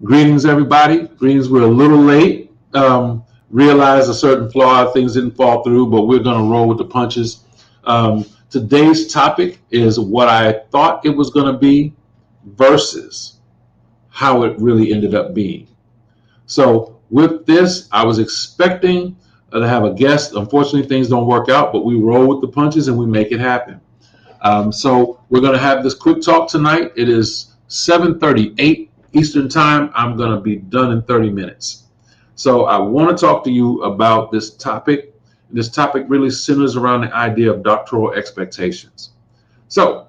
Greetings, everybody. Greetings. We're a little late. Realized a certain flaw, things didn't fall through, but we're going to roll with the punches. Today's topic is what I thought it was going to be versus how it really ended up being. So with this, I was expecting to have a guest. Unfortunately, things don't work out, but we roll with the punches and we make it happen. So we're going to have this quick talk tonight. It is 7:38 Eastern Time. I'm going to be done in 30 minutes. So I want to talk to you about this topic. This topic really centers around the idea of doctoral expectations. So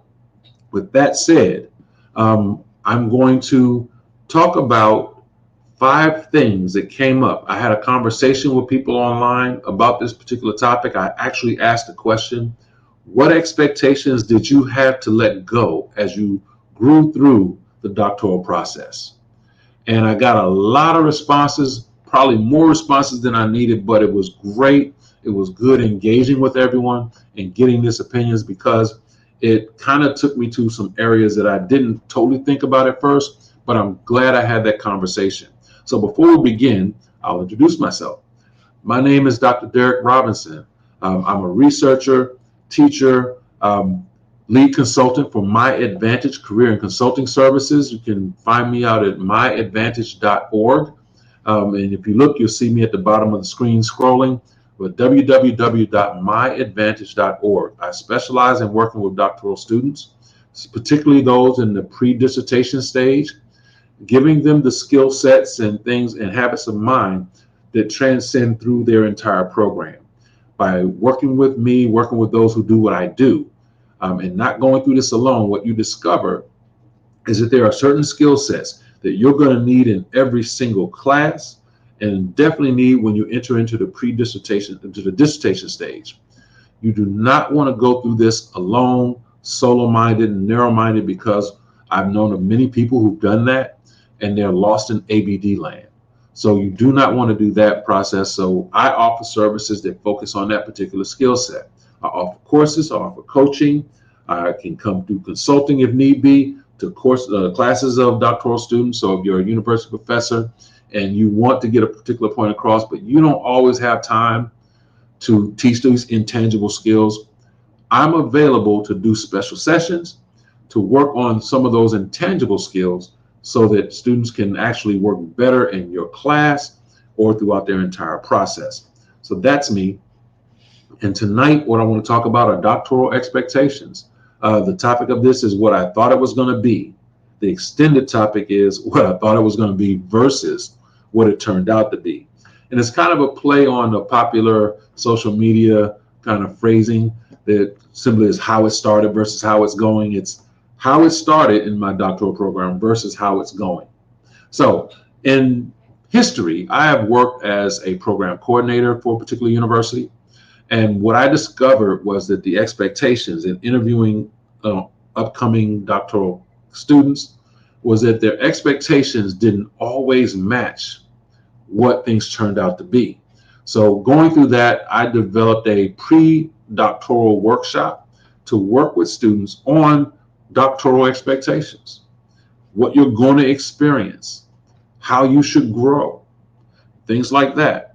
with that said, I'm going to talk about 5 things that came up. I had a conversation with people online about this particular topic. I actually asked the question, what expectations did you have to let go as you grew through the doctoral process? And I got a lot of responses, probably more responses than I needed, but it was great. It was good engaging with everyone and getting these opinions because it kind of took me to some areas that I didn't totally think about at first, but I'm glad I had that conversation. So before we begin, I'll introduce myself. My name is Dr. Derek Robinson. I'm a researcher, teacher, lead consultant for My Advantage Career and Consulting Services. You can find me out at myadvantage.org. And if you look, you'll see me at the bottom of the screen scrolling with www.myadvantage.org. I specialize in working with doctoral students, particularly those in the pre-dissertation stage, giving them the skill sets and things and habits of mind that transcend through their entire program. By working with me, working with those who do what I do, and not going through this alone, what you discover is that there are certain skill sets that you're going to need in every single class and definitely need when you enter into the pre-dissertation, into the dissertation stage. You do not want to go through this alone, solo-minded and narrow-minded, because I've known of many people who've done that and they're lost in ABD land. So you do not want to do that process. So I offer services that focus on that particular skill set. I offer courses, I offer coaching. I can come through consulting if need be to classes of doctoral students. So if you're a university professor and you want to get a particular point across, but you don't always have time to teach these intangible skills, I'm available to do special sessions to work on some of those intangible skills so that students can actually work better in your class or throughout their entire process. So that's me. And tonight, what I want to talk about are doctoral expectations. The topic of this is what I thought it was going to be. The extended topic is what I thought it was going to be versus what it turned out to be. And it's kind of a play on the popular social media kind of phrasing that simply is how it started versus how it's going. It's how it started in my doctoral program versus how it's going. So in history, I have worked as a program coordinator for a particular university. And what I discovered was that the expectations in interviewing upcoming doctoral students was that their expectations didn't always match what things turned out to be. So going through that, I developed a pre-doctoral workshop to work with students on doctoral expectations, what you're going to experience, how you should grow, things like that.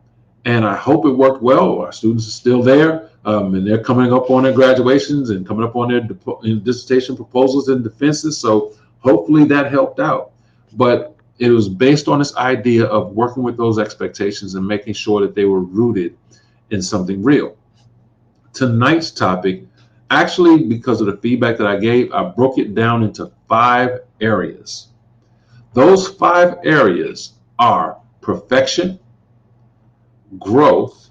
And I hope it worked well. Our students are still there, and they're coming up on their graduations and coming up on their dissertation proposals and defenses. So hopefully that helped out. But it was based on this idea of working with those expectations and making sure that they were rooted in something real. Tonight's topic, actually, because of the feedback that I gave, I broke it down into 5 areas. Those 5 areas are perfection, growth,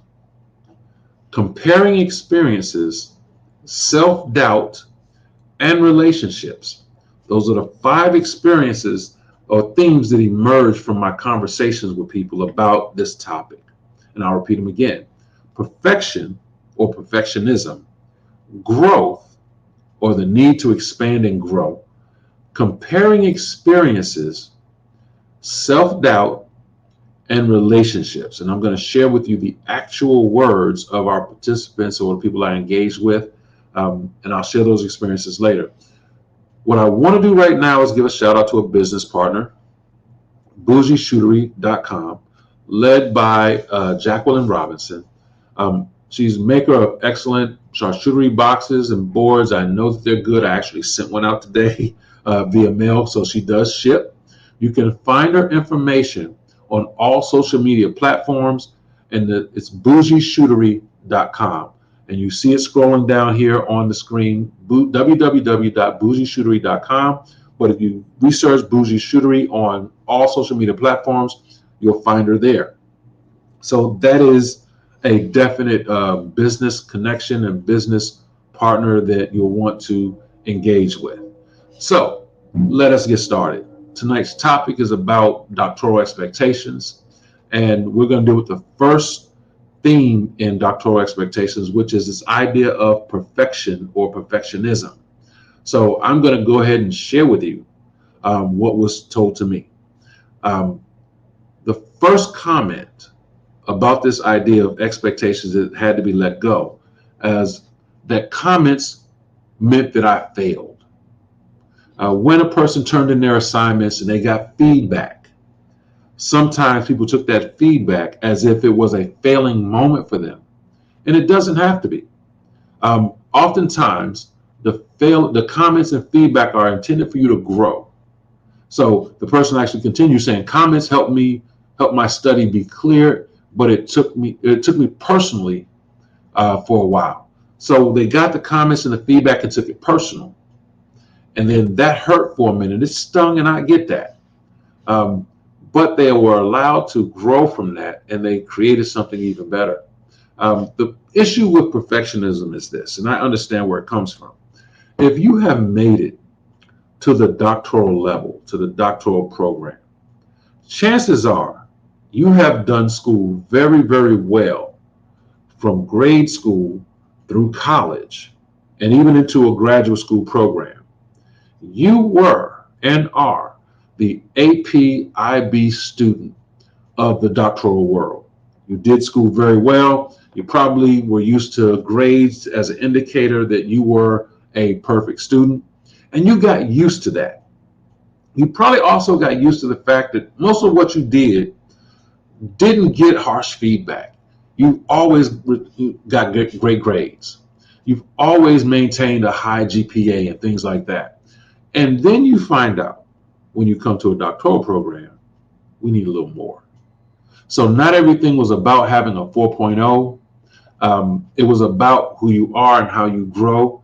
comparing experiences, self-doubt, and relationships. Those are the 5 experiences or themes that emerge from my conversations with people about this topic. And I'll repeat them again. Perfection or perfectionism, growth or the need to expand and grow, comparing experiences, self-doubt, and relationships. And I'm going to share with you the actual words of our participants or the people I engage with, and I'll share those experiences later. What I want to do right now is give a shout out to a business partner bougieshootery.com, led by Jacqueline Robinson. She's maker of excellent charcuterie boxes and boards. I know that they're good. I actually sent one out today via mail, so she does ship. You can find her information on all social media platforms, and it's bougieshootery.com. And you see it scrolling down here on the screen, www.bougieshootery.com. But if you research Bougie Shootery on all social media platforms, you'll find her there. So that is a definite business connection and business partner that you'll want to engage with. So let us get started. Tonight's topic is about doctoral expectations, and we're going to deal with the first theme in doctoral expectations, which is this idea of perfection or perfectionism. So I'm going to go ahead and share with you what was told to me. The first comment about this idea of expectations that had to be let go, as that comments meant that I failed. When a person turned in their assignments and they got feedback, sometimes people took that feedback as if it was a failing moment for them, and it doesn't have to be. Oftentimes, the comments and feedback are intended for you to grow. So the person actually continues saying, comments help my study be clear, but it took me personally for a while. So they got the comments and the feedback and took it personal. And then that hurt for a minute. It stung, and I get that. But they were allowed to grow from that, and they created something even better. The issue with perfectionism is this, and I understand where it comes from. If you have made it to the doctoral level, to the doctoral program, chances are you have done school very, very well from grade school through college and even into a graduate school program. You were and are the AP IB student of the doctoral world. You did school very well. You probably were used to grades as an indicator that you were a perfect student, and you got used to that. You probably also got used to the fact that most of what you didn't get harsh feedback. You always got great grades. You've always maintained a high GPA and things like that. And then you find out when you come to a doctoral program, we need a little more. So not everything was about having a 4.0. It was about who you are and how you grow.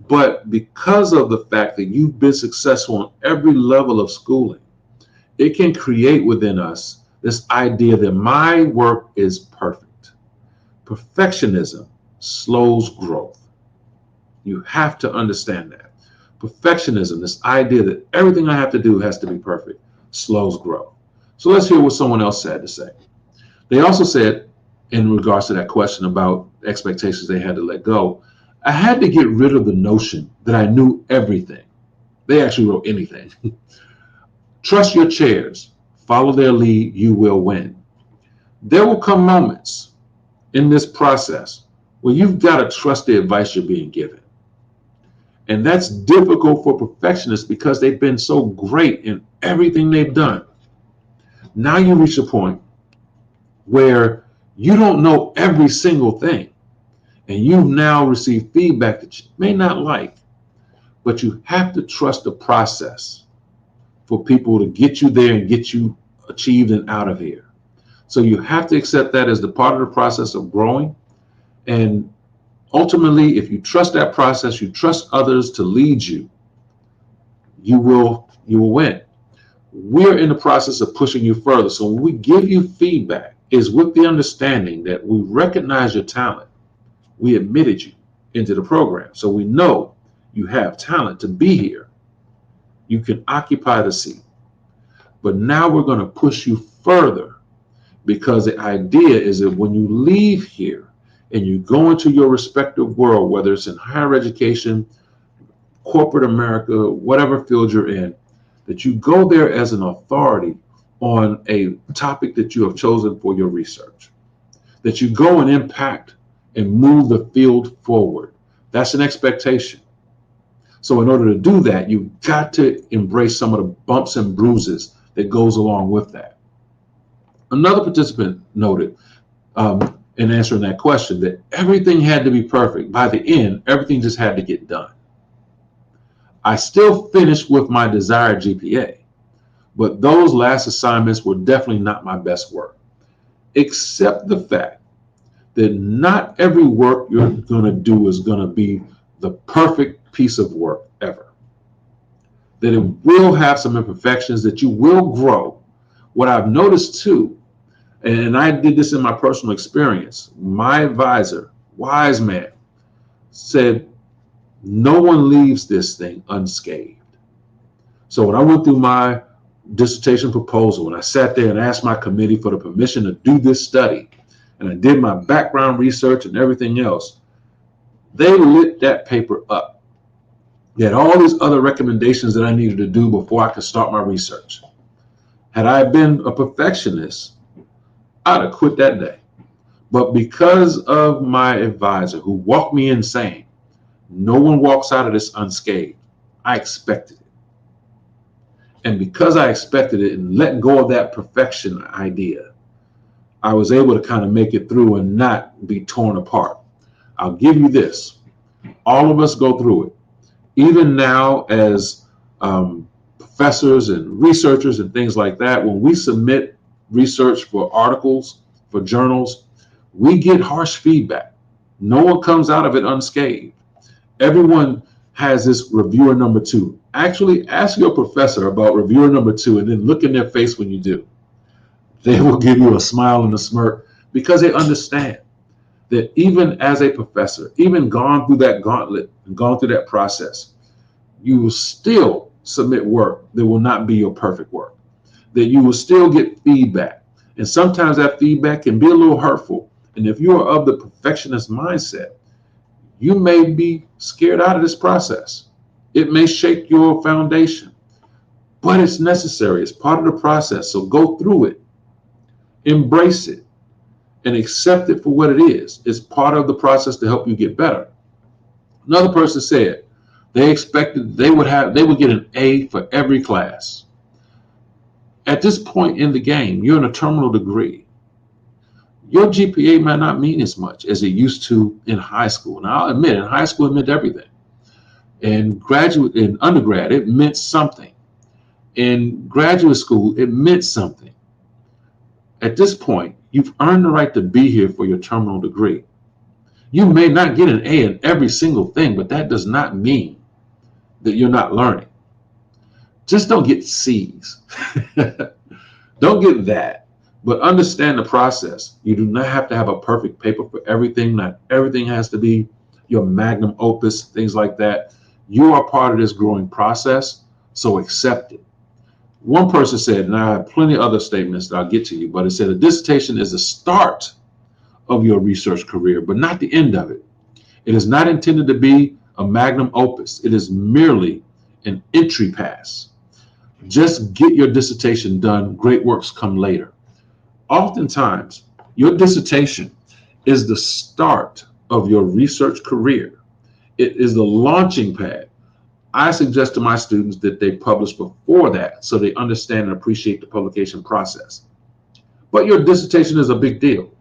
But because of the fact that you've been successful on every level of schooling, it can create within us this idea that my work is perfect. Perfectionism slows growth. You have to understand that. Perfectionism, this idea that everything I have to do has to be perfect, slows growth. So let's hear what someone else had to say. They also said, in regards to that question about expectations they had to let go, I had to get rid of the notion that I knew everything. They actually wrote anything. Trust your chairs. Follow their lead. You will win. There will come moments in this process where you've got to trust the advice you're being given. And that's difficult for perfectionists because they've been so great in everything they've done. Now you reach a point where you don't know every single thing. And you've now received feedback that you may not like, but you have to trust the process for people to get you there and get you achieved and out of here. So you have to accept that as the part of the process of growing. And ultimately, if you trust that process, you trust others to lead you, you will win. We're in the process of pushing you further. So when we give you feedback, is with the understanding that we recognize your talent. We admitted you into the program. So we know you have talent to be here. You can occupy the seat. But now we're going to push you further, because the idea is that when you leave here and you go into your respective world, whether it's in higher education, corporate America, whatever field you're in, that you go there as an authority on a topic that you have chosen for your research, that you go and impact and move the field forward. That's an expectation. So in order to do that, you've got to embrace some of the bumps and bruises that goes along with that. Another participant noted in answering that question that everything had to be perfect. By the end, everything just had to get done. I still finished with my desired GPA, but those last assignments were definitely not my best work. Accept the fact that not every work you're going to do is going to be the perfect piece of work ever. That it will have some imperfections, that you will grow. What I've noticed too, and I did this in my personal experience, my advisor, wise man, said, no one leaves this thing unscathed. So when I went through my dissertation proposal and I sat there and asked my committee for the permission to do this study, and I did my background research and everything else, they lit that paper up. They had all these other recommendations that I needed to do before I could start my research. Had I been a perfectionist, I'd have quit that day. But because of my advisor who walked me in saying, no one walks out of this unscathed, I expected it. And because I expected it and let go of that perfection idea, I was able to kind of make it through and not be torn apart. I'll give you this. All of us go through it. Even now as professors and researchers and things like that, when we submit research for articles, for journals, we get harsh feedback. No one comes out of it unscathed. Everyone has this reviewer number 2. Actually, ask your professor about reviewer number 2 and then look in their face when you do. They will give you a smile and a smirk because they understand that even as a professor, even gone through that gauntlet and gone through that process, you will still submit work that will not be your perfect work, that you will still get feedback. And sometimes that feedback can be a little hurtful. And if you are of the perfectionist mindset, you may be scared out of this process. It may shake your foundation, but it's necessary. It's part of the process. So go through it, embrace it, and accept it for what it is. It's part of the process to help you get better. Another person said they expected they would get an A for every class. At this point in the game, you're in a terminal degree. Your GPA might not mean as much as it used to in high school. Now, I'll admit, in high school, it meant everything. In undergrad, it meant something. In graduate school, it meant something. At this point, you've earned the right to be here for your terminal degree. You may not get an A in every single thing, but that does not mean that you're not learning. Just don't get C's. Don't get that. But understand the process. You do not have to have a perfect paper for everything. Not everything has to be your magnum opus, things like that. You are part of this growing process, so accept it. One person said, and I have plenty of other statements that I'll get to you, but it said a dissertation is the start of your research career, but not the end of it. It is not intended to be a magnum opus. It is merely an entry pass. Just get your dissertation done. Great works come later. Oftentimes, your dissertation is the start of your research career. It is the launching pad. I suggest to my students that they publish before that so they understand and appreciate the publication process. But your dissertation is a big deal.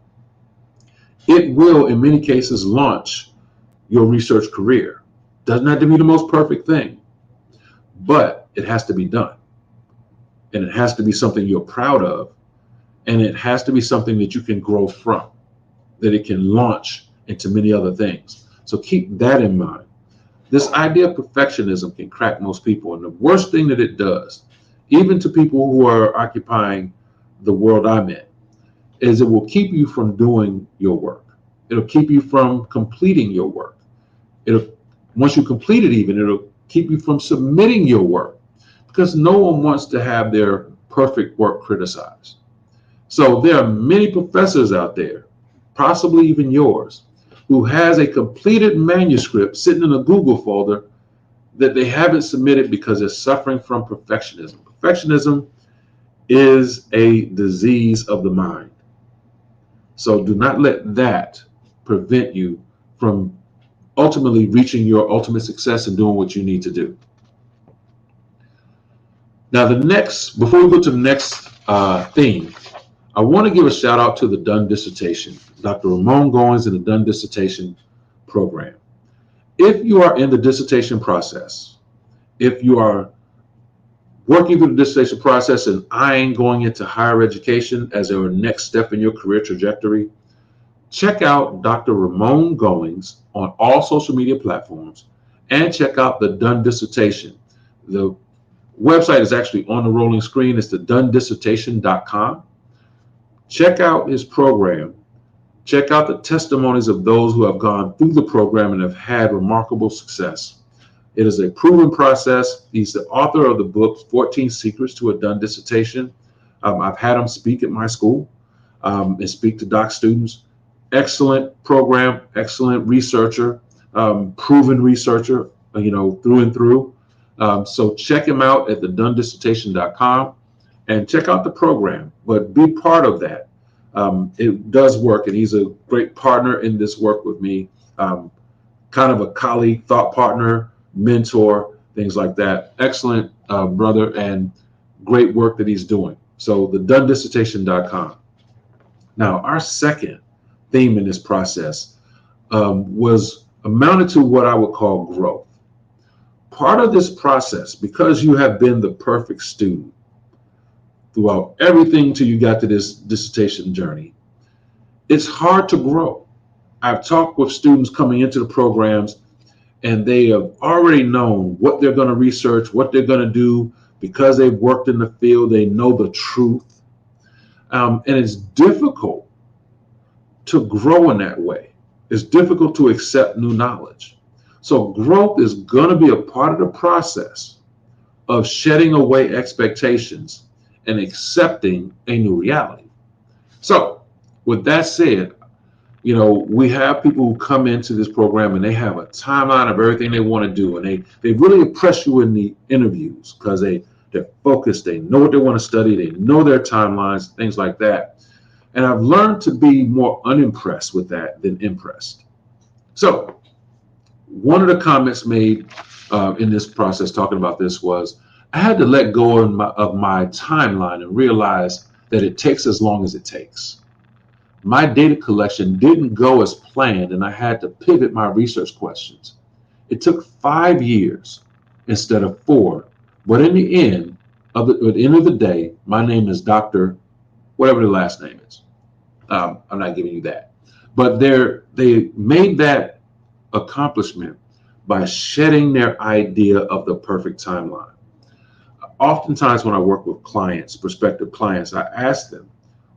It will, in many cases, launch your research career. Doesn't have to be the most perfect thing, but it has to be done. And it has to be something you're proud of. And it has to be something that you can grow from, that it can launch into many other things. So keep that in mind. This idea of perfectionism can crack most people. And the worst thing that it does, even to people who are occupying the world I'm in, is it will keep you from doing your work. It'll keep you from completing your work. Once you complete it even, it'll keep you from submitting your work because no one wants to have their perfect work criticized. So there are many professors out there, possibly even yours, who has a completed manuscript sitting in a Google folder that they haven't submitted because they're suffering from perfectionism. Perfectionism is a disease of the mind. So do not let that prevent you from ultimately reaching your ultimate success and doing what you need to do. Now, before we go to the next theme, I want to give a shout out to the Done Dissertation, Dr. Ramon Goins and the Done Dissertation program. If you are in the dissertation process, if you are working through the dissertation process and eyeing going into higher education as your next step in your career trajectory, check out Dr. Ramon Goins on all social media platforms and check out the Done Dissertation. The website is actually on the rolling screen. It's the donedissertation.com. Check out his program. Check out the testimonies of those who have gone through the program and have had remarkable success. It is a proven process. He's the author of the book, 14 Secrets to a Done Dissertation. I've had him speak at my school and speak to doc students. Excellent program, excellent researcher, proven researcher, through and through. So check him out at thedonedissertation.com and check out the program, but be part of that. It does work, and he's a great partner in this work with me, kind of a colleague, thought partner, mentor, things like that. Excellent brother, and great work that he's doing. So thedonedissertation.com. Now, our second theme in this process was amounted to what I would call growth. Part of this process, because you have been the perfect student throughout everything till you got to this dissertation journey, it's hard to grow. I've talked with students coming into the programs, and they have already known what they're going to research, what they're going to do, because they've worked in the field, they know the truth. And it's difficult to grow in that way. It's difficult to accept new knowledge. So growth is going to be a part of the process of shedding away expectations and accepting a new reality. So with that said, we have people who come into this program and they have a timeline of everything they want to do. And they really impress you in the interviews because they're focused. They know what they want to study. They know their timelines, things like that. And I've learned to be more unimpressed with that than impressed. So one of the comments made in this process talking about this was, I had to let go of my timeline and realize that it takes as long as it takes. My data collection didn't go as planned, and I had to pivot my research questions. It took 5 years instead of 4, but at the end of the day, my name is Dr. whatever the last name is. I'm not giving you that, but they made that accomplishment by shedding their idea of the perfect timeline. Oftentimes when I work with clients, prospective clients, I ask them,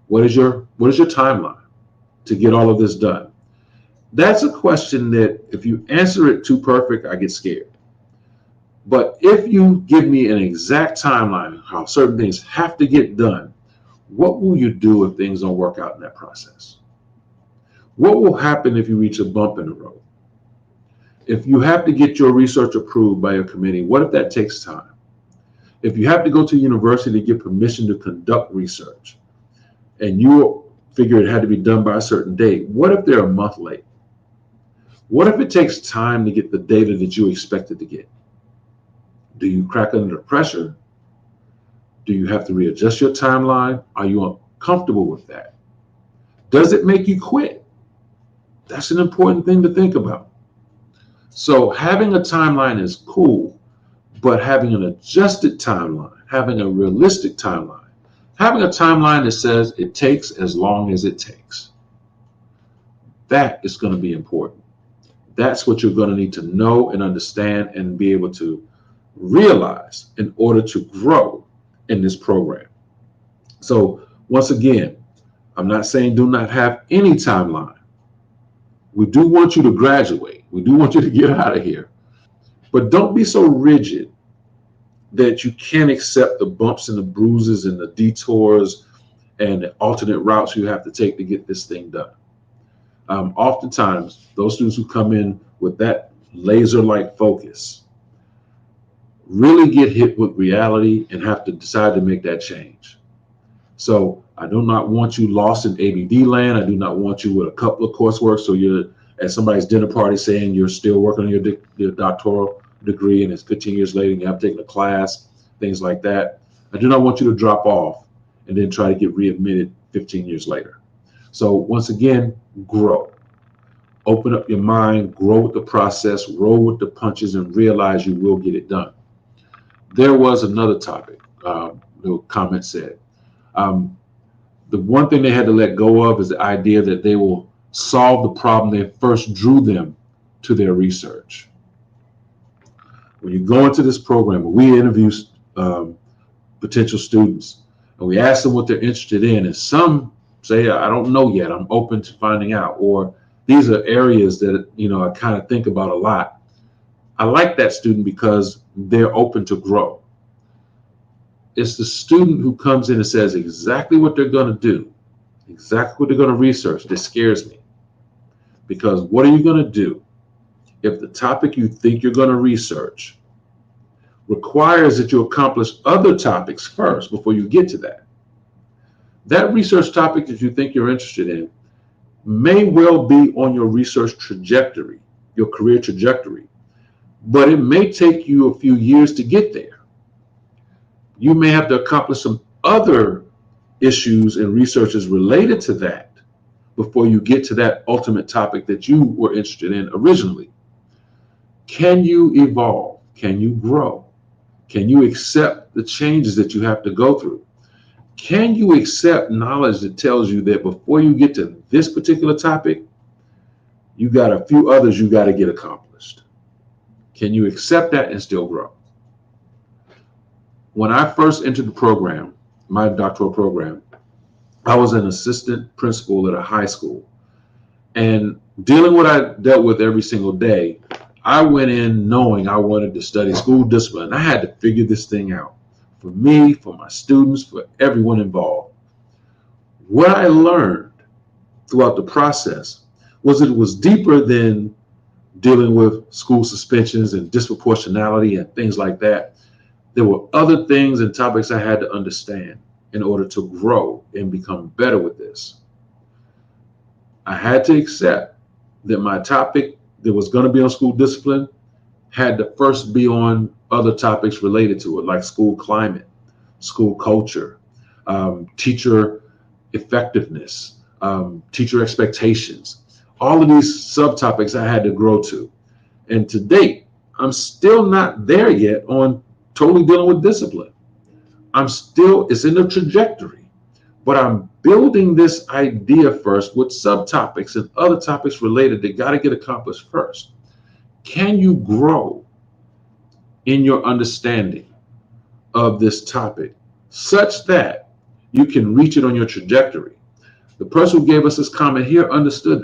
what is your timeline to get all of this done? That's a question that if you answer it too perfect, I get scared. But if you give me an exact timeline, how certain things have to get done, what will you do if things don't work out in that process? What will happen if you reach a bump in the road? If you have to get your research approved by a committee, what if that takes time? If you have to go to university to get permission to conduct research and you figure it had to be done by a certain date, what if they're a month late? What if it takes time to get the data that you expected to get? Do you crack under the pressure? Do you have to readjust your timeline? Are you uncomfortable with that? Does it make you quit? That's an important thing to think about. So having a timeline is cool, but having an adjusted timeline, having a realistic timeline, having a timeline that says it takes as long as it takes, that is going to be important. That's what you're going to need to know and understand and be able to realize in order to grow in this program. So once again, I'm not saying do not have any timeline. We do want you to graduate. We do want you to get out of here. But don't be so rigid that you can't accept the bumps and the bruises and the detours and the alternate routes you have to take to get this thing done. Oftentimes, those students who come in with that laser-like focus really get hit with reality and have to decide to make that change. So I do not want you lost in ABD land. I do not want you with a couple of coursework so you're at somebody's dinner party saying you're still working on your doctoral degree and it's 15 years later and you have taken a class, things like that. I do not want you to drop off and then try to get readmitted 15 years later. So once again, grow. Open up your mind, grow with the process, roll with the punches, and realize you will get it done. There was another topic, the comment said. The one thing they had to let go of is the idea that they will solve the problem that first drew them to their research. When you go into this program, we interview potential students and we ask them what they're interested in, and some say, I don't know yet, I'm open to finding out, or these are areas that I kind of think about a lot. I like that student because they're open to grow. It's the student who comes in and says exactly what they're going to do, exactly what they're going to research, that scares me. Because what are you going to do if the topic you think you're going to research requires that you accomplish other topics first before you get to that? That research topic that you think you're interested in may well be on your research trajectory, your career trajectory, but it may take you a few years to get there. You may have to accomplish some other issues and researches related to that before you get to that ultimate topic that you were interested in originally. Can you evolve? Can you grow? Can you accept the changes that you have to go through? Can you accept knowledge that tells you that before you get to this particular topic, you got a few others you got to get accomplished? Can you accept that and still grow? When I first entered the program, my doctoral program, I was an assistant principal at a high school. And dealing with what I dealt with every single day, I went in knowing I wanted to study school discipline. I had to figure this thing out for me, for my students, for everyone involved. What I learned throughout the process was it was deeper than dealing with school suspensions and disproportionality and things like that. There were other things and topics I had to understand in order to grow and become better with this. I had to accept that my topic that was going to be on school discipline had to first be on other topics related to it, like school climate, school culture, teacher effectiveness, teacher expectations. All of these subtopics I had to grow to. And to date, I'm still not there yet on totally dealing with discipline. It's in the trajectory, but I'm building this idea first with subtopics and other topics related that got to get accomplished first. Can you grow in your understanding of this topic such that you can reach it on your trajectory? The person who gave us this comment here understood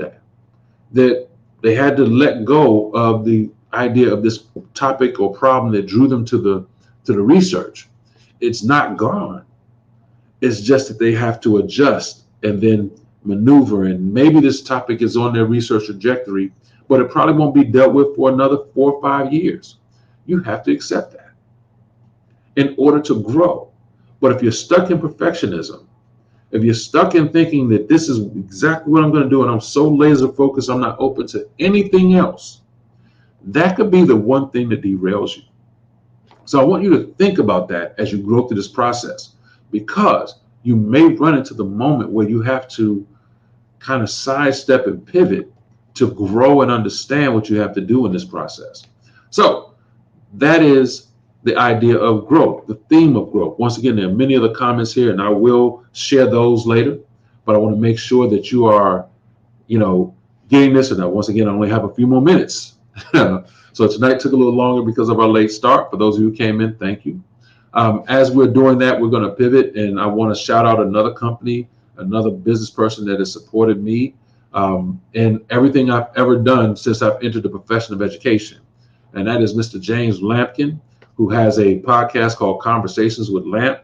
that they had to let go of the idea of this topic or problem that drew them to the research. It's not gone. It's just that they have to adjust and then maneuver. And maybe this topic is on their research trajectory, but it probably won't be dealt with for another 4 or 5 years. You have to accept that in order to grow. But if you're stuck in perfectionism, if you're stuck in thinking that this is exactly what I'm going to do and I'm so laser focused, I'm not open to anything else, that could be the one thing that derails you. So I want you to think about that as you grow through this process, because you may run into the moment where you have to kind of sidestep and pivot to grow and understand what you have to do in this process. So that is the idea of growth, the theme of growth. Once again, there are many other comments here, and I will share those later, but I want to make sure that you are, getting this. And once again, I only have a few more minutes. So tonight took a little longer because of our late start. For those of you who came in, thank you. As we're doing that, we're going to pivot, and I want to shout out another company, another business person that has supported me in everything I've ever done since I've entered the profession of education. And that is Mr. James Lampkin, who has a podcast called Conversations with Lamp.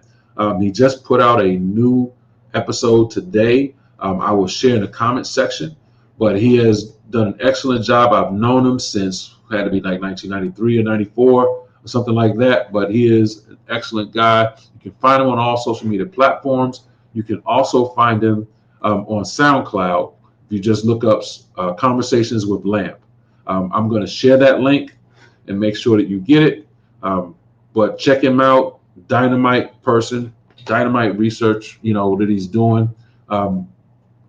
He just put out a new episode today. I will share in the comments section, but he has done an excellent job. I've known him since, had to be like 1993 or 94 or something like that, but he is an excellent guy. You can find him on all social media platforms. You can also find him on SoundCloud. You just look up Conversations with Lamp. I'm going to share that link and make sure that you get it. But check him out. dynamite person, dynamite research, that he's doing. Um,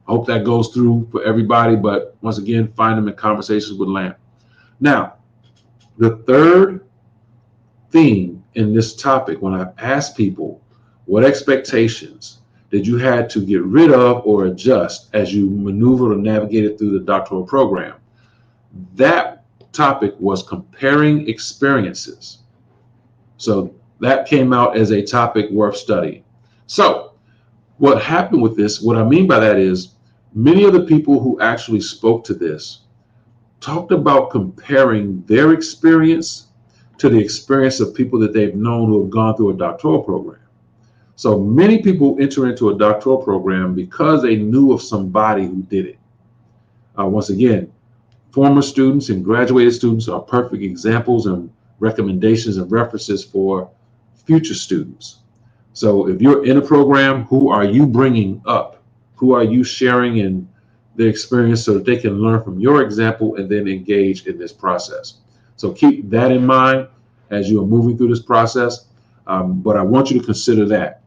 Hope that goes through for everybody. But once again, find them in Conversations with Lamp. Now, the third theme in this topic, when I've asked people what expectations that you had to get rid of or adjust as you maneuvered or navigated through the doctoral program, that topic was comparing experiences. So that came out as a topic worth studying. So what happened with this, what I mean by that is many of the people who actually spoke to this talked about comparing their experience to the experience of people that they've known who have gone through a doctoral program. So many people enter into a doctoral program because they knew of somebody who did it. Once again, former students and graduated students are perfect examples and recommendations and references for future students. So if you're in a program, who are you bringing up? Who are you sharing in the experience so that they can learn from your example and then engage in this process? So keep that in mind as you are moving through this process. But I want you to consider that.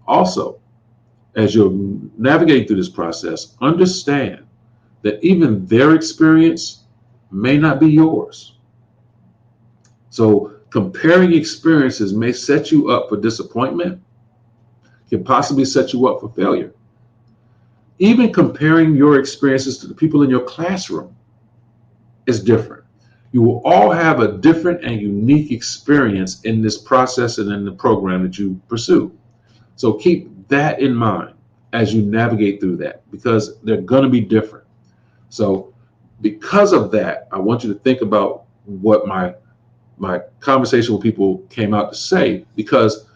Also, as you're navigating through this process, understand that even their experience may not be yours. So comparing experiences may set you up for disappointment, can possibly set you up for failure. Even comparing your experiences to the people in your classroom is different. You will all have a different and unique experience in this process and in the program that you pursue. So keep that in mind as you navigate through that, because they're going to be different. So because of that, I want you to think about what my conversation with people came out to say, because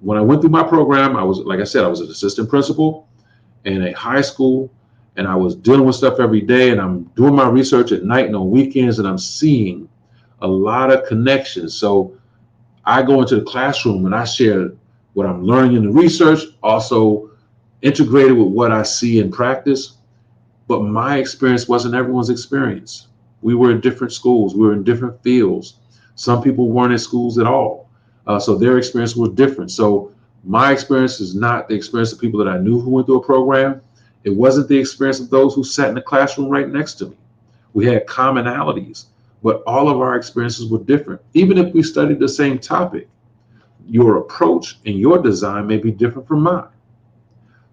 when I went through my program, I was, like I said, I was an assistant principal in a high school, and I was dealing with stuff every day, and I'm doing my research at night and on weekends, and I'm seeing a lot of connections. So I go into the classroom and I share what I'm learning in the research, also integrated with what I see in practice. But my experience wasn't everyone's experience. We were in different schools. We were in different fields. Some people weren't in schools at all. So their experience was different. So my experience is not the experience of people that I knew who went through a program. It wasn't the experience of those who sat in the classroom right next to me. We had commonalities, but all of our experiences were different. Even if we studied the same topic, your approach and your design may be different from mine.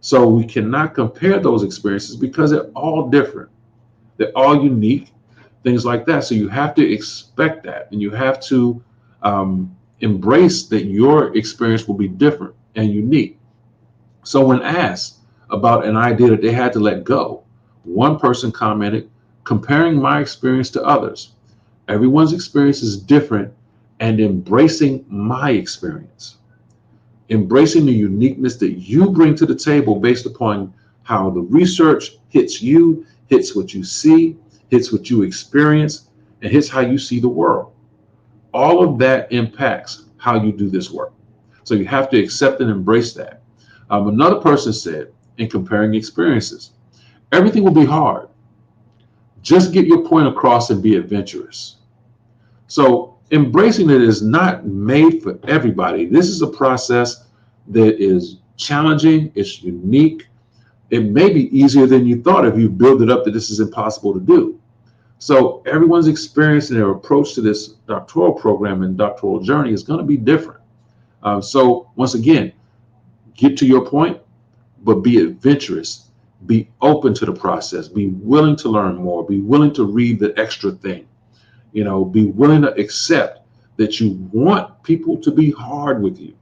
So we cannot compare those experiences because they're all different. They're all unique, things like that. So you have to expect that, and you have to embrace that your experience will be different and unique. So when asked about an idea that they had to let go, one person commented, comparing my experience to others. Everyone's experience is different, and embracing my experience. Embracing the uniqueness that you bring to the table based upon how the research hits you, hits what you see, hits what you experience, and hits how you see the world. All of that impacts how you do this work. So you have to accept and embrace that. Another person said, in comparing experiences, everything will be hard. Just get your point across and be adventurous. So embracing it is not made for everybody. This is a process that is challenging. It's unique. It may be easier than you thought if you build it up that this is impossible to do. So everyone's experience and their approach to this doctoral program and doctoral journey is going to be different. So once again, get to your point, but be adventurous. Be open to the process. Be willing to learn more. Be willing to read the extra thing. Be willing to accept that you want people to be hard with you,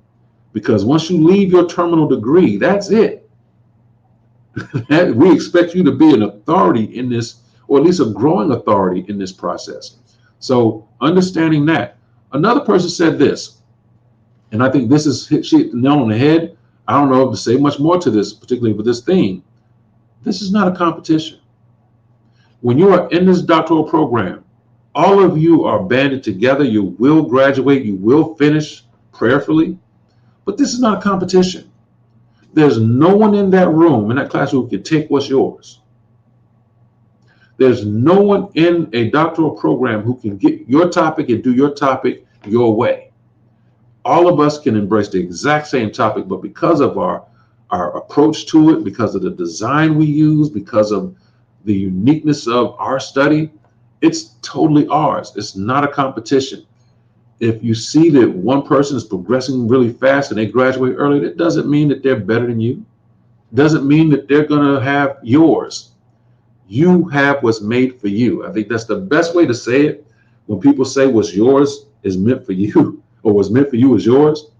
because once you leave your terminal degree, that's it. We expect you to be an authority in this, or at least a growing authority in this process. So understanding that. Another person said this, and I think this is hit the nail on the head. I don't know if to say much more to this, particularly with this theme. This is not a competition. When you are in this doctoral program, all of you are banded together. You will graduate. You will finish prayerfully. But this is not a competition. There's no one in that room, in that classroom, who can take what's yours. There's no one in a doctoral program who can get your topic and do your topic your way. All of us can embrace the exact same topic, but because of our approach to it, because of the design we use, because of the uniqueness of our study, it's totally ours. It's not a competition. If you see that one person is progressing really fast and they graduate early, that doesn't mean that they're better than you. Doesn't mean that they're going to have yours. You have what's made for you. I think that's the best way to say it. When people say what's yours is meant for you, or what's meant for you is yours,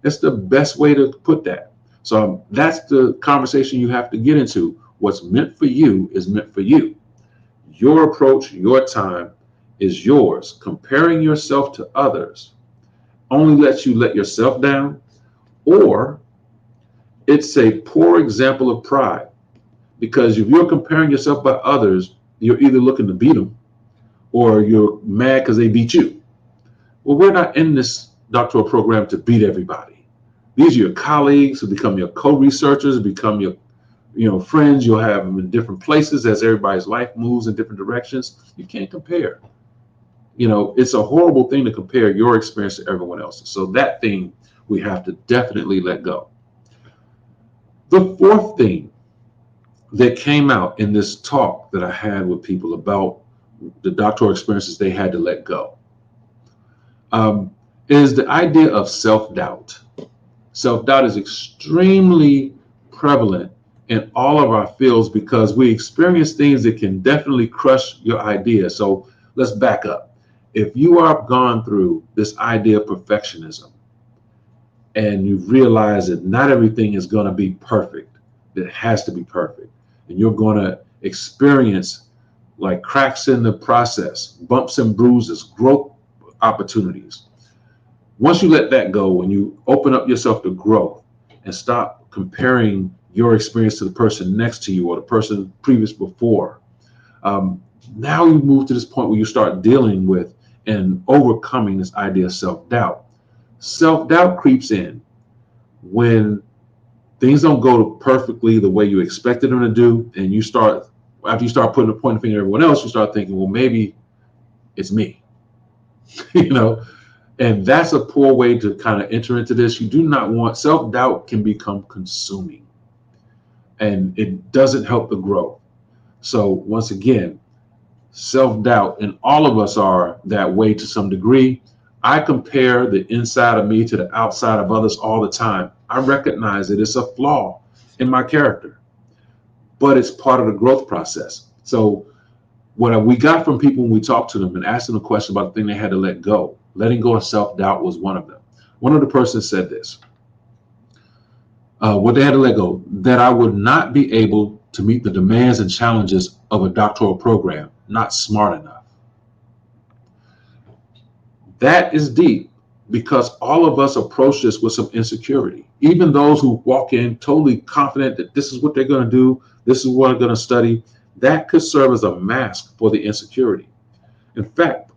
that's the best way to put that. So that's the conversation you have to get into. What's meant for you is meant for you. Your approach, your time is yours. Comparing yourself to others only lets you let yourself down, or it's a poor example of pride. Because if you're comparing yourself by others, you're either looking to beat them or you're mad because they beat you. Well, we're not in this doctoral program to beat everybody. These are your colleagues who become your co-researchers, become your friends. You'll have them in different places as everybody's life moves in different directions. You can't compare. It's a horrible thing to compare your experience to everyone else's. So that thing we have to definitely let go. The fourth thing that came out in this talk that I had with people about the doctoral experiences they had to let go is the idea of self-doubt. Self-doubt is extremely prevalent in all of our fields because we experience things that can definitely crush your idea. So let's back up. If you are gone through this idea of perfectionism and you realize that not everything is going to be perfect, that it has to be perfect, and you're going to experience like cracks in the process, bumps and bruises, growth opportunities. Once you let that go, when you open up yourself to growth and stop comparing your experience to the person next to you or the person previous before, now you move to this point where you start dealing with and overcoming this idea of self-doubt. Self-doubt creeps in when things don't go perfectly the way you expected them to do, and after you start putting a pointing finger at everyone else, you start thinking, well, maybe it's me, and that's a poor way to kind of enter into this. You do not want self-doubt can become consuming, and it doesn't help the growth. So once again, self-doubt, and all of us are that way to some degree. I compare the inside of me to the outside of others all the time. I recognize that it's a flaw in my character, but it's part of the growth process. So what we got from people when we talked to them and asked them a question about the thing they had to let go, letting go of self-doubt was one of them. One of the persons said this, what they had to let go, that I would not be able to meet the demands and challenges of a doctoral program, not smart enough. That is deep because all of us approach this with some insecurity. Even those who walk in totally confident that this is what they're going to do, this is what I'm going to study, that could serve as a mask for the insecurity. In fact,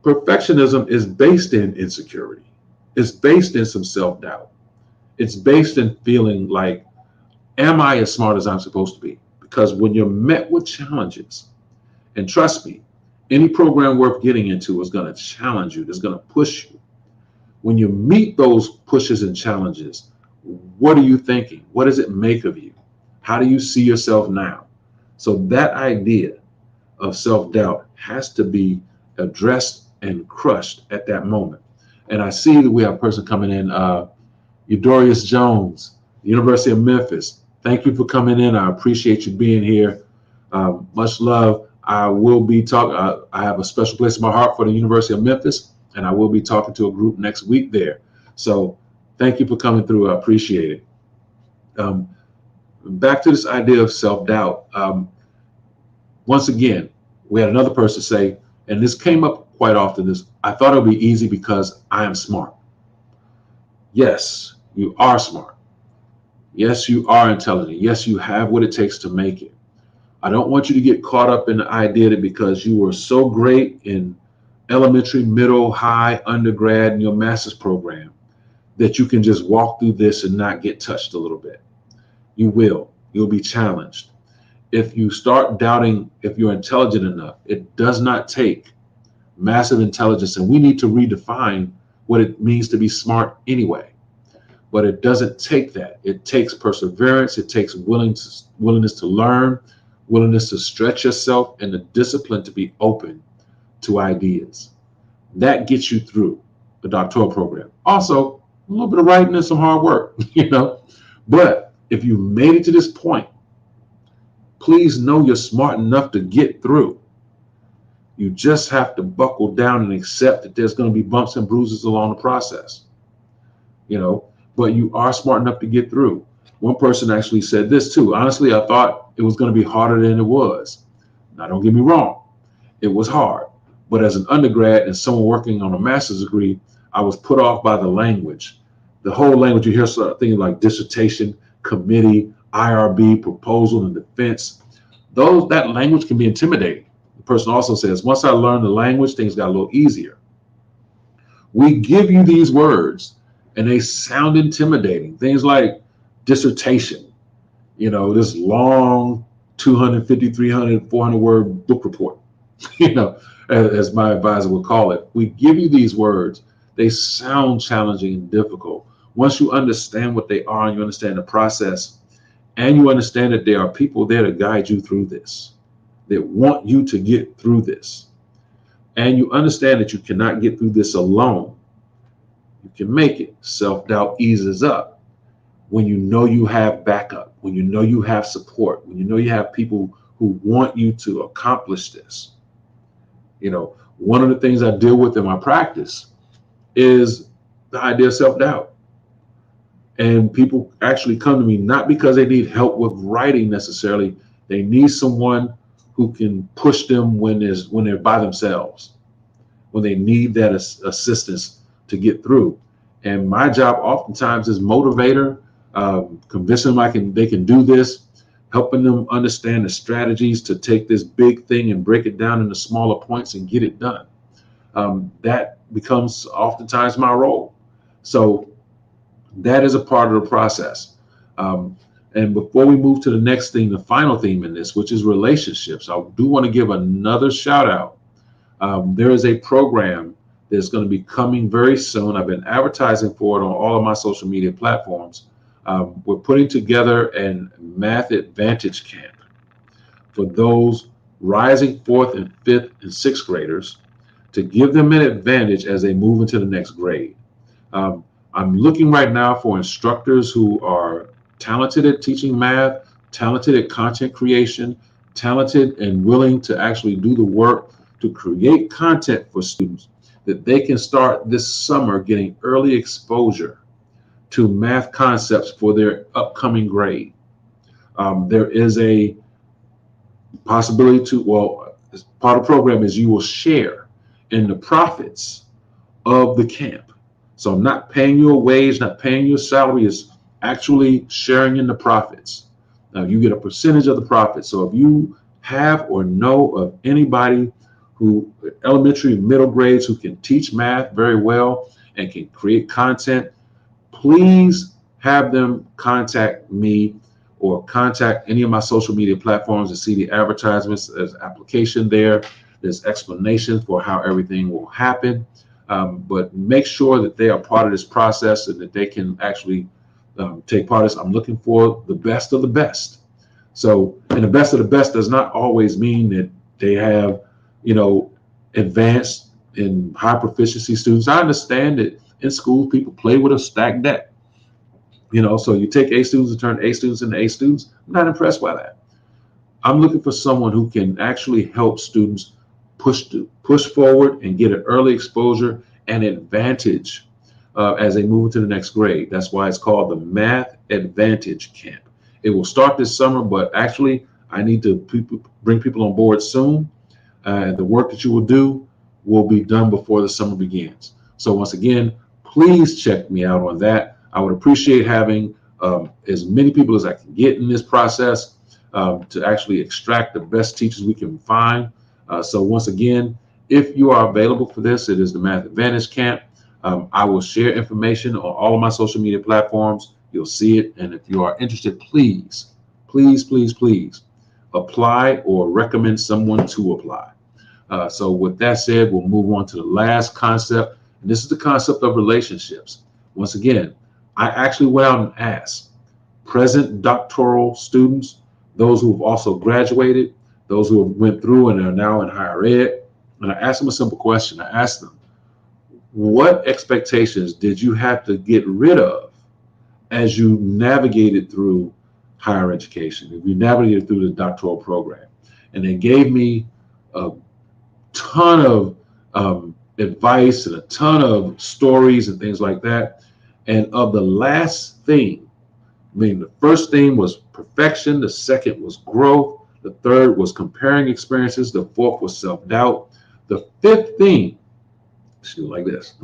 perfectionism is based in insecurity. It's based in some self-doubt. It's based in feeling like, am I as smart as I'm supposed to be? Because when you're met with challenges, and trust me, any program worth getting into is going to challenge you. It's going to push you. When you meet those pushes and challenges, what are you thinking? What does it make of you? How do you see yourself now? So that idea of self-doubt has to be addressed and crushed at that moment. And I see that we have a person coming in, Eudorius Jones, University of Memphis. Thank you for coming in. I appreciate you being here. Much love. I will be talking. I have a special place in my heart for the University of Memphis, and I will be talking to a group next week there. So thank you for coming through. I appreciate it. Back to this idea of self-doubt. Once again, we had another person say, and this came up quite often, is I thought it would be easy because I am smart. Yes, you are smart. Yes, you are intelligent. Yes, you have what it takes to make it. I don't want you to get caught up in the idea that because you were so great in elementary, middle, high, undergrad, and your master's program, that you can just walk through this and not get touched a little bit. You will. You'll be challenged. If you start doubting if you're intelligent enough, it does not take massive intelligence. And we need to redefine what it means to be smart anyway. But it doesn't take that. It takes perseverance. It takes willingness to learn, willingness to stretch yourself, and the discipline to be open to ideas. That gets you through the doctoral program. Also, a little bit of writing and some hard work, But if you made it to this point, please know you're smart enough to get through. You just have to buckle down and accept that there's going to be bumps and bruises along the process, but you are smart enough to get through. One person actually said this too. Honestly, I thought it was going to be harder than it was. Now, don't get me wrong. It was hard. But as an undergrad and someone working on a master's degree, I was put off by the language. The whole language, you hear things like dissertation, committee, IRB, proposal, and defense. That language can be intimidating. The person also says, once I learned the language, things got a little easier. We give you these words and they sound intimidating. Things like dissertation, this long 250, 300, 400 word book report, as my advisor would call it. We give you these words. They sound challenging and difficult. Once you understand what they are and you understand the process, and you understand that there are people there to guide you through this, that want you to get through this, and you understand that you cannot get through this alone, you can make it. Self-doubt eases up when you know you have backup, when you know you have support, when you know you have people who want you to accomplish this. One of the things I deal with in my practice is the idea of self-doubt. And people actually come to me not because they need help with writing necessarily. They need someone who can push them when they're by themselves, when they need that assistance to get through. And my job oftentimes is motivator, convincing them they can do this, helping them understand the strategies to take this big thing and break it down into smaller points and get it done. That becomes oftentimes my role. So that is a part of the process. And before we move to the next theme, the final theme in this, which is relationships, I do want to give another shout out. There is a program that's going to be coming very soon. I've been advertising for it on all of my social media platforms. We're putting together a Math Advantage Camp for those rising 4th and 5th and 6th graders to give them an advantage as they move into the next grade. I'm looking right now for instructors who are talented at teaching math, talented at content creation, talented and willing to actually do the work to create content for students that they can start this summer getting early exposure to math concepts for their upcoming grade. There is a possibility as part of the program is you will share in the profits of the camp. So I'm not paying you a wage, not paying you a salary, it's actually sharing in the profits. Now you get a percentage of the profits. So if you have or know of anybody who elementary and middle grades who can teach math very well and can create content, please have them contact me or contact any of my social media platforms to see the advertisements. There's application there. There's explanation for how everything will happen. But make sure that they are part of this process and that they can actually take part of this. I'm looking for the best of the best. So, and the best of the best does not always mean that they have, advanced and high proficiency students. I understand that in school, people play with a stacked deck. So you take A students and turn A students into A students. I'm not impressed by that. I'm looking for someone who can actually help students push forward and get an early exposure and advantage as they move into the next grade. That's why it's called the Math Advantage Camp. It will start this summer, but actually I need to bring people on board soon. The work that you will do will be done before the summer begins. So once again, please check me out on that. I would appreciate having as many people as I can get in this process to actually extract the best teachers we can find. So once again, if you are available for this, it is the Math Advantage Camp. I will share information on all of my social media platforms. You'll see it. And if you are interested, please, please, please, please apply or recommend someone to apply. So with that said, we'll move on to the last concept, And this is the concept of relationships. Once again, I actually went out and asked present doctoral students, those who have also graduated, those who have went through and are now in higher ed, and I asked them a simple question. I asked them, what expectations did you have to get rid of as you navigated through higher education, if you navigated through the doctoral program? And they gave me a ton of advice and a ton of stories and things like that. And of the last theme, I mean, the first theme was perfection, the second was growth, the third was comparing experiences, the fourth was self-doubt, the fifth theme, like this,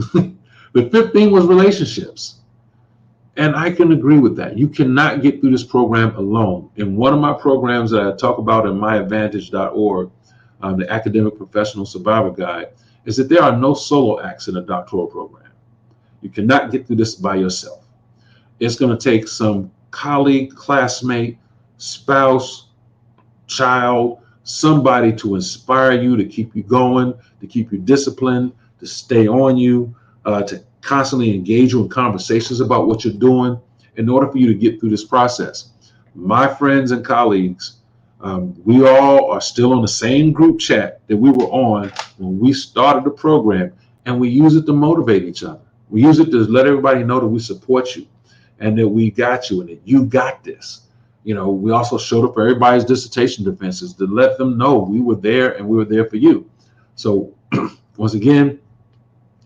the fifth theme was relationships. And I can agree with that. You cannot get through this program alone. In one of my programs that I talk about in myadvantage.org, the Academic Professional Survival Guide, is that there are no solo acts in a doctoral program. You cannot get through this by yourself. It's going to take some colleague, classmate, spouse, child, somebody to inspire you, to keep you going, to keep you disciplined, to stay on you, to constantly engage you in conversations about what you're doing in order for you to get through this process. My friends and colleagues, we all are still on the same group chat that we were on when we started the program, and we use it to motivate each other. We use it to let everybody know that we support you and that we got you and that you got this. You know, we also showed up for everybody's dissertation defenses to let them know we were there and we were there for you. So once again,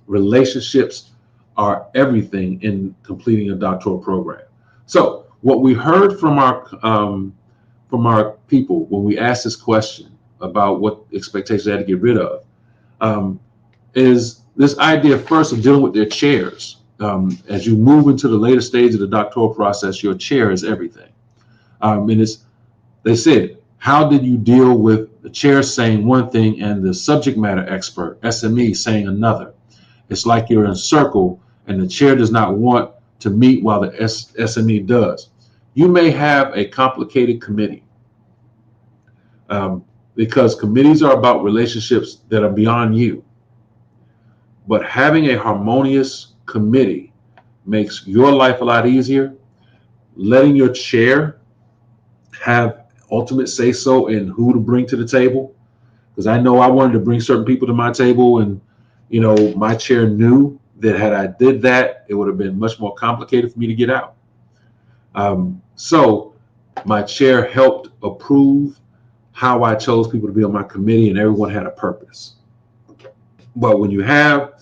relationships are everything in completing a doctoral program. So what we heard from our people when we asked this question about what expectations they had to get rid of, is this idea first of dealing with their chairs. As you move into the later stage of the doctoral process, your chair is everything. And they said, how did you deal with the chair saying one thing and the subject matter expert, SME, saying another? It's like you're in a circle and the chair does not want to meet while the SME does. You may have a complicated committee, because committees are about relationships that are beyond you. But having a harmonious committee makes your life a lot easier. Letting your chair have ultimate say so in who to bring to the table, because I know I wanted to bring certain people to my table, and you know, my chair knew that had I did that, it would have been much more complicated for me to get out. So my chair helped approve how I chose people to be on my committee, and everyone had a purpose. But when you have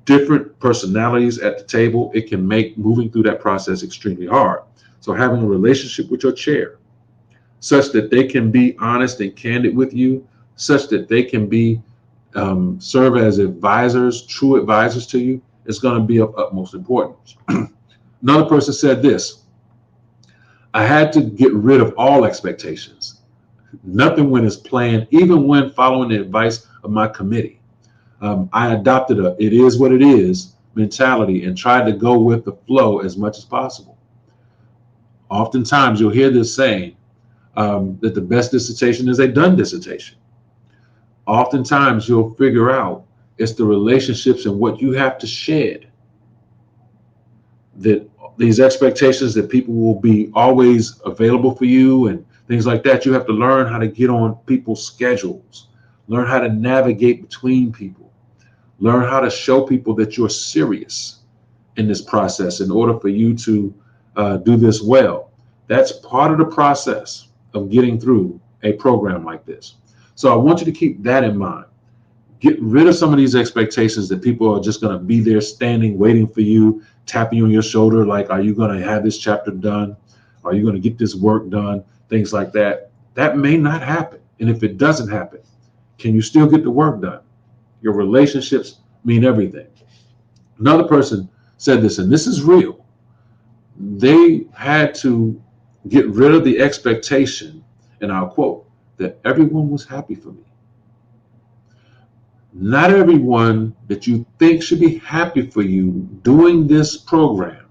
different personalities at the table, it can make moving through that process extremely hard. So having a relationship with your chair such that they can be honest and candid with you, such that they can be serve as advisors, true advisors to you, is going to be of utmost importance. Another person said this: I had to get rid of all expectations. Nothing went as planned, even when following the advice of my committee. I adopted a "it is what it is" mentality and tried to go with the flow as much as possible. Oftentimes, you'll hear this saying that the best dissertation is a done dissertation. Oftentimes, you'll figure out it's the relationships and what you have to shed, that these expectations that people will be always available for you and things like that. You have to learn how to get on people's schedules, learn how to navigate between people, learn how to show people that you're serious in this process in order for you to do this well. That's part of the process of getting through a program like this. So I want you to keep that in mind. Get rid of some of these expectations that people are just going to be there standing, waiting for you, tapping you on your shoulder, like, are you going to have this chapter done? Are you going to get this work done? Things like that. That may not happen. And if it doesn't happen, can you still get the work done? Your relationships mean everything. Another person said this, and this is real. They had to get rid of the expectation, and I'll quote, that everyone was happy for me. Not everyone that you think should be happy for you doing this program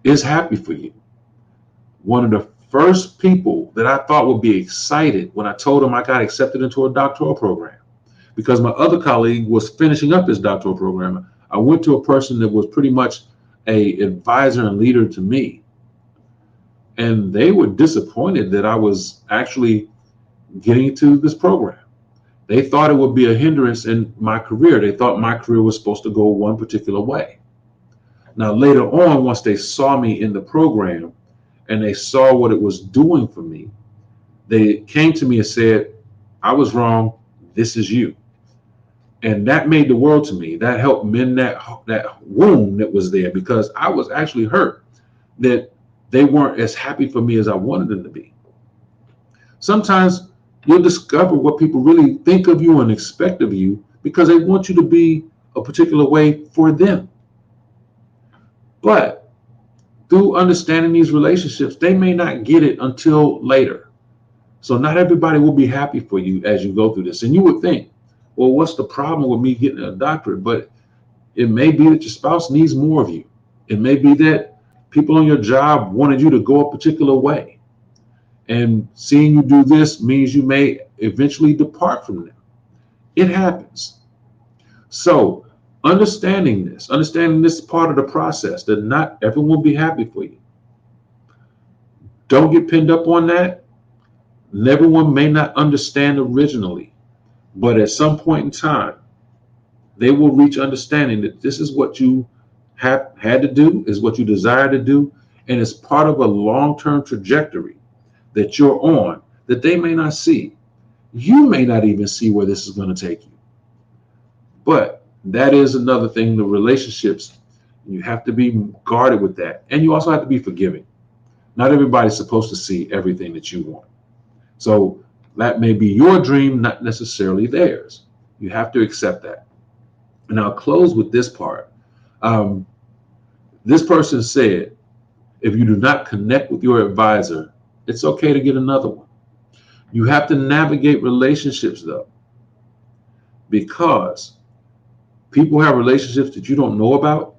is happy for you. One of the first people that I thought would be excited when I told him I got accepted into a doctoral program, because my other colleague was finishing up his doctoral program. I went to a person that was pretty much a advisor and leader to me, and they were disappointed that I was actually getting to this program. They thought it would be a hindrance in my career. They thought my career was supposed to go one particular way. Now, later on, once they saw me in the program and they saw what it was doing for me, they came to me and said, I was wrong. This is you. And that made the world to me. That helped mend that wound that was there, because I was actually hurt that they weren't as happy for me as I wanted them to be. Sometimes you'll discover what people really think of you and expect of you because they want you to be a particular way for them. But through understanding these relationships, they may not get it until later. So not everybody will be happy for you as you go through this. And you would think, well, what's the problem with me getting a doctorate? But it may be that your spouse needs more of you. It may be that people on your job wanted you to go a particular way. And seeing you do this means you may eventually depart from them. It happens. So understanding this part of the process, that not everyone will be happy for you. Don't get pinned up on that. Everyone may not understand originally, but at some point in time, they will reach understanding that this is what you have had to do, is what you desire to do, and it's part of a long-term trajectory that you're on that they may not see. You may not even see where this is going to take you. But that is another thing, the relationships, you have to be guarded with that. And you also have to be forgiving. Not everybody's supposed to see everything that you want. So that may be your dream, not necessarily theirs. You have to accept that. And I'll close with this part. This person said, if you do not connect with your advisor, it's okay to get another one. You have to navigate relationships, though, because people have relationships that you don't know about.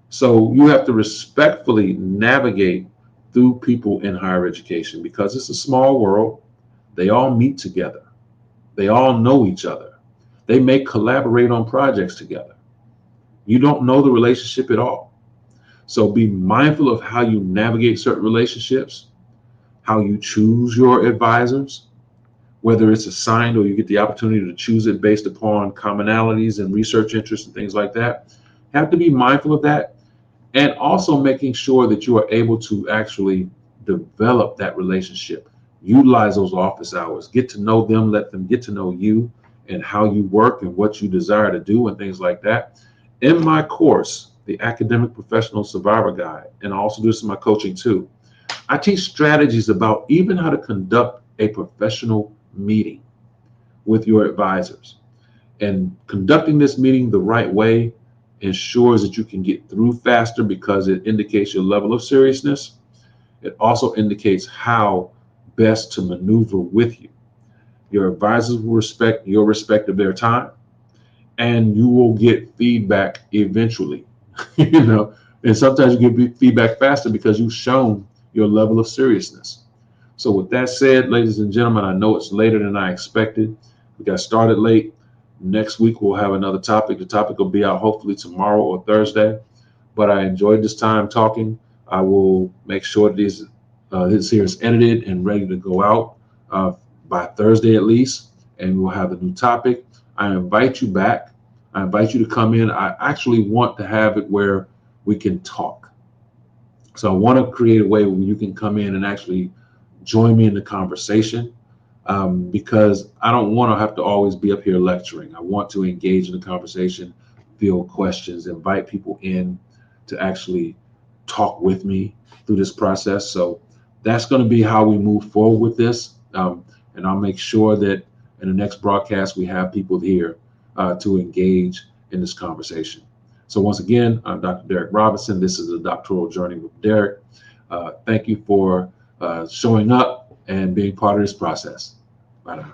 So you have to respectfully navigate through people in higher education, because it's a small world. They all meet together. They all know each other. They may collaborate on projects together. You don't know the relationship at all. So be mindful of how you navigate certain relationships, how you choose your advisors, whether it's assigned or you get the opportunity to choose it based upon commonalities and research interests and things like that. You have to be mindful of that, and also making sure that you are able to actually develop that relationship. Utilize those office hours, get to know them, let them get to know you and how you work and what you desire to do and things like that. In my course, the Academic Professional Survivor Guide, and I also do this in my coaching too, I teach strategies about even how to conduct a professional meeting with your advisors. And conducting this meeting the right way ensures that you can get through faster, because it indicates your level of seriousness. It also indicates how best to maneuver with you. Your advisors will respect your respect of their time, and you will get feedback eventually. And sometimes you get feedback faster because you've shown your level of seriousness. So with that said, ladies and gentlemen, I know it's later than I expected. We got started late. Next week, we'll have another topic. The topic will be out hopefully tomorrow or Thursday. But I enjoyed this time talking. I will make sure this here is edited and ready to go out by Thursday at least, and we'll have a new topic. I invite you back. I invite you to come in. I actually want to have it where we can talk. So I want to create a way where you can come in and actually join me in the conversation, because I don't want to have to always be up here lecturing. I want to engage in the conversation, field questions, invite people in to actually talk with me through this process. So that's going to be how we move forward with this. And I'll make sure that in the next broadcast, we have people here to engage in this conversation. So once again, I'm Dr. Derek Robinson. This is the Doctoral Journey with Derek. Thank you for showing up and being part of this process. Bye now.